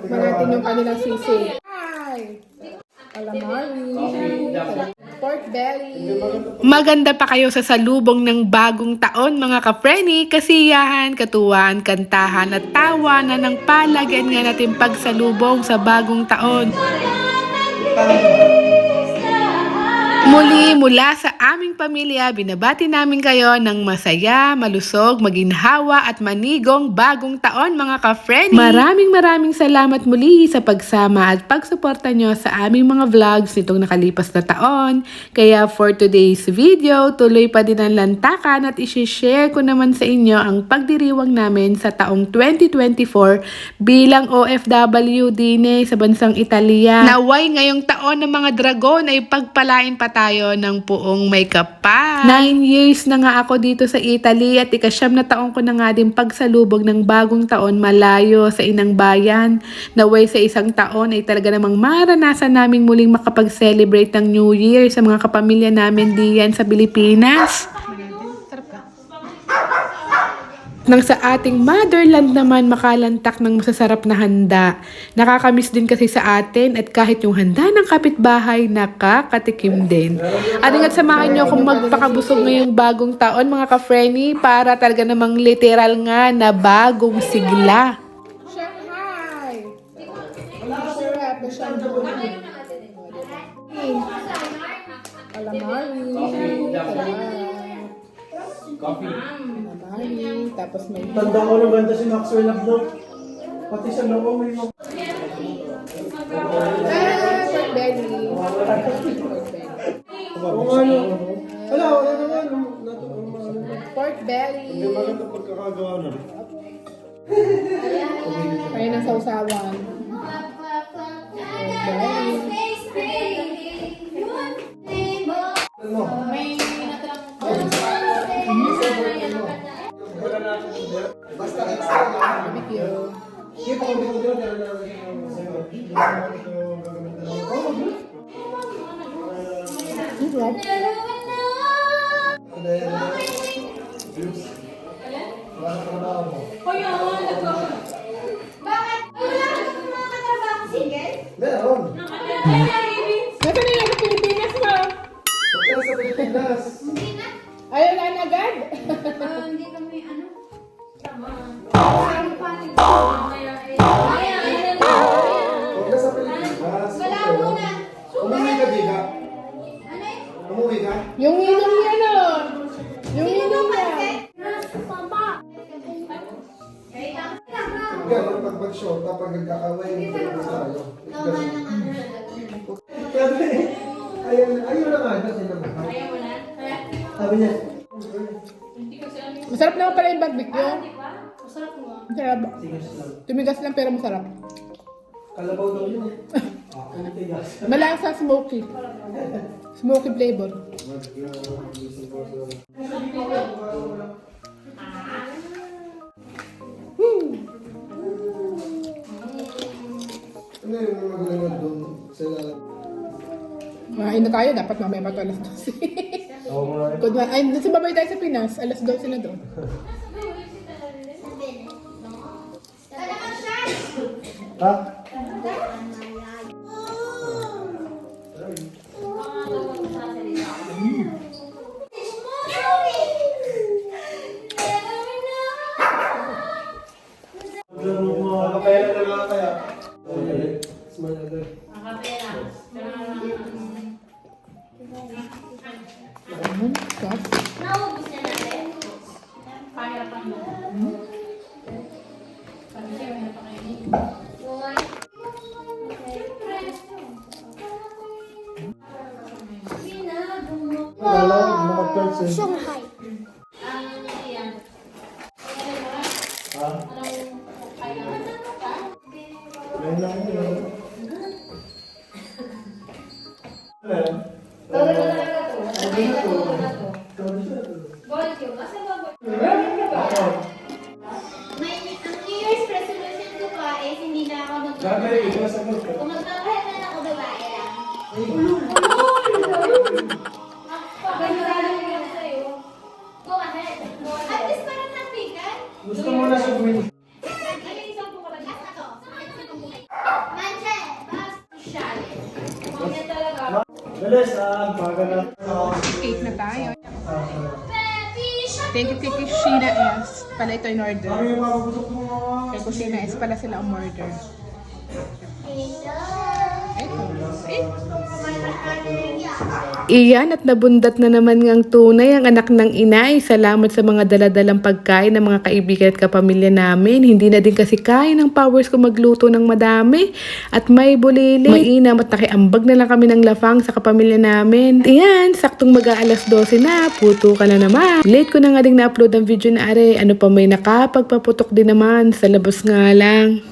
Tikman natin yung kanilang sisig. Hi! Calamari. Pork belly. Maganda pa kayo sa salubong ng bagong taon mga ka-Frenny. Kasiyahan, katuwaan, kantahan at tawanan ng palagyan nga natin pagsalubong sa bagong taon. Muli mula sa aming pamilya, binabati namin kayo ng masaya, malusog, maginhawa at manigong bagong taon mga ka-Frenny. Maraming salamat muli sa pagsama at pagsuporta nyo sa aming mga vlogs nitong nakalipas na taon. Kaya for today's video, tuloy pa din ang lantakan at isi-share ko naman sa inyo ang pagdiriwang namin sa taong 2024 bilang OFW din sa bansang Italia. Naway ngayong taon ng mga dragon ay pagpalain pa tayo ng puong may kapal. 9 years na nga ako dito sa Italy at ika-9 na taon ko na nga din pagsalubog ng bagong taon malayo sa inang bayan. Naway sa isang taon ay talaga namang maranasan naming muling makapag-celebrate ng New Year sa mga kapamilya namin diyan sa Pilipinas. Nang sa ating motherland naman makalantak ng masasarap na handa. Nakakamiss din kasi sa atin at kahit yung handa ng kapitbahay, nakakatikim din. At samahan nyo kung magpakabusog ngayong bagong taon mga ka-Frenny para talaga namang literal nga na bagong sigla. Shanghai! Sarap na Shanghai. Calamari. Coffee. Calamari. Tapos may... Tanda ko na ganda si Maxwell Abdo. Pati sa loob may mga... Pork belly. Kung ano... Wala naman. Pork belly. Hindi maganda pagkakagawa na. Kaya ng sausawan. Pork belly. Ano? Basta extra lang. Barbecue. Sige pa kung dito dito. Sarap. Bakit? Wala ka sa mga katrabaho single? Meron. Nasa na yung Pilipinas mo? Pagkala sa Pilipinas. Hindi na. Ayaw na agad. Hindi kami ano. Tama. Ang panig. Ayan. Pagkala sa Pilipinas. Wala muna. Umuwi ka, Diga? Ano yun? Umuwi ka? Yung inom niya no. Yung inom niya. Ganun, pag mag-short, pag nagkakaway, hindi tayo. Tama na nga. Sabi, ayaw na nga, kasi naman. Sabi niya, Masarap naman pala yung barbecue. Masarap mo. Masarap. Tumigas lang pero masarap. kalabaw daw yun. Ang tigas. Malasa smoky. Smoky flavor. Ano yung magaling doon sa lalat? Makain na tayo, dapat mamaya pa ito alas 12. Oo nga. Good one. Ay, nasa babay tayo sa Pinas, alas 12 na doon. Ha? Kaya na lang kaya. Smart agad. Sarap. Naubos na natin. Wala, nakapag siya. Shanghai. Ha? Ngayon lang yun. May ang New Year's resolution ko pa is hindi na ako Gagawin, ikaw sa mga. Kung magkakaroon na ako babae lang. Ganun lang sa'yo. Go ahead. At least parang napigan. Gusto mo na siya bumili. Manche, bas. Bilis, baga na. Cake na tayo. Baby shark. Thank you kay Kushina S. Pala ito in order. Ano yung mapaputok mo mga... Kay Kushina S pala sila umorder. Iyan at nabundat na naman ngang tunay ang anak ng inay. Salamat sa mga daladalang pagkain ng mga kaibigan at kapamilya namin. Hindi na din kasi kaya ng powers ko magluto ng madami. At may bulili. Mainam at nakiambag na lang kami ng lafang sa kapamilya namin. Iyan, saktong mag-aalas 12 na. Puto ka na naman. Late ko na nga ding na-upload ang video na are. Ano pa may nakapagpaputok din naman. Sa labas nga lang.